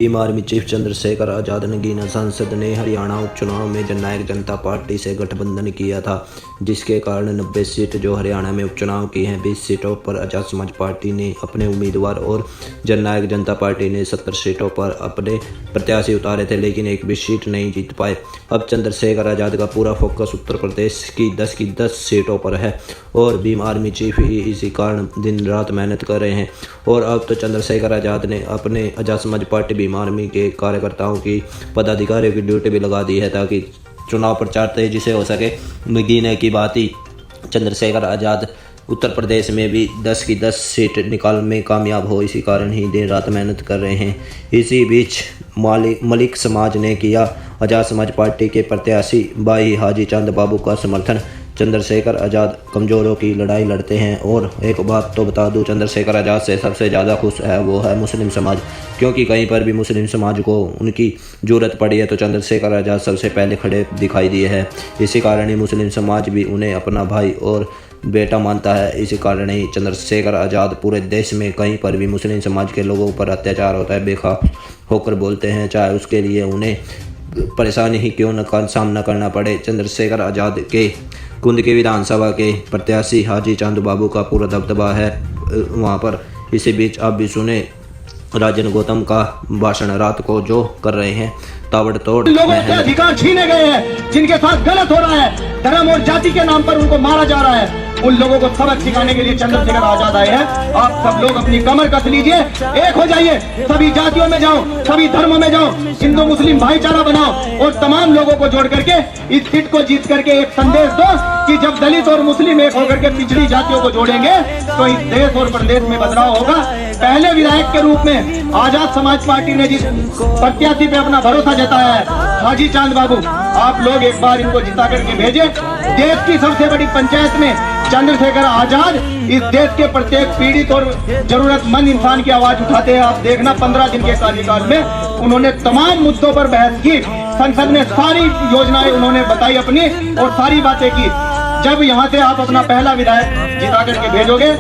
Team army chief Chandrashekhar Azad Nagina संसद ने हरियाणा उपचुनाव में जननायक जनता पार्टी से गठबंधन किया था, जिसके कारण 90 सीट जो हरियाणा में उपचुनाव की हैं 20 सीटों पर आजाद समाज पार्टी ने अपने उम्मीदवार और जननायक जनता पार्टी ने 70 सीटों पर अपने प्रत्याशी उतारे थे, लेकिन एक भी सीट नहीं जीत पाए। अब चंद्रशेखर आजाद का पूरा फोकस उत्तर प्रदेश की 10 सीटों पर है और भीम आर्मी चीफ ही इसी कारण दिन रात मेहनत कर रहे हैं। और अब तो चंद्रशेखर आजाद ने अपने आजाद समाज पार्टी भीम आर्मी के कार्यकर्ताओं की पदाधिकारियों की ड्यूटी भी लगा दी है ताकि चुनाव प्रचार तेजी से हो सके। नगीने की बात ही चंद्रशेखर आजाद उत्तर प्रदेश में भी 10 सीट निकालने में कामयाब हो, इसी कारण ही दिन रात मेहनत कर रहे हैं। इसी बीच मलिक समाज ने किया आजाद समाज पार्टी के प्रत्याशी भाई हाजी चंद बाबू का समर्थन। चंद्रशेखर आजाद कमज़ोरों की लड़ाई लड़ते हैं और एक बात तो बता दूं, चंद्रशेखर आजाद से सबसे ज़्यादा खुश है वो है मुस्लिम समाज, क्योंकि कहीं पर भी मुस्लिम समाज को उनकी ज़रूरत पड़ी है तो चंद्रशेखर आजाद सबसे पहले खड़े दिखाई दिए हैं। इसी कारण ही मुस्लिम समाज भी उन्हें अपना भाई और बेटा मानता है। इसी कारण ही चंद्रशेखर आजाद पूरे देश में कहीं पर भी मुस्लिम समाज के लोगों पर अत्याचार होता है बेखौफ होकर बोलते हैं, चाहे उसके लिए उन्हें परेशानी ही क्यों न सामना करना पड़े। चंद्रशेखर आजाद के कुंद की विधानसभा के प्रत्याशी हाजी चंद बाबू का पूरा दबदबा है वहाँ पर। इसी बीच आप भी सुने राजन गौतम का भाषण रात को जो कर रहे हैं ताबड़तोड़। लोगों के अधिकार छीने गए हैं, जिनके साथ गलत हो रहा है, धर्म और जाति के नाम पर उनको मारा जा रहा है, उन लोगों को सबक सिखाने के लिए चंद्रशेखर आजाद आए हैं। आप सब लोग अपनी कमर कस लीजिए, एक हो जाइए, सभी जातियों में जाओ, सभी धर्मों में जाओ, हिंदू मुस्लिम भाईचारा बनाओ और तमाम लोगों को जोड़ करके इस सीट को जीत करके एक संदेश दो कि जब दलित और मुस्लिम एक होकर के पिछड़ी जातियों को जोड़ेंगे तो इस देश और प्रदेश में बदलाव होगा। पहले विधायक के रूप में आजाद समाज पार्टी ने जिस प्रत्याशी पे अपना भरोसा जताया है हाजी चांद बाबू, आप लोग एक बार इनको जिता करके भेजे। देश की सबसे बड़ी पंचायत में चंद्रशेखर आजाद इस देश के प्रत्येक पीड़ित और जरूरतमंद इंसान की आवाज उठाते हैं। आप देखना 15 दिन के कार्यकाल में उन्होंने तमाम मुद्दों पर बहस की, संसद में सारी योजनाएं उन्होंने बताई अपनी और सारी बातें की। जब यहाँ से आप अपना पहला विधायक जिता करके भेजोगे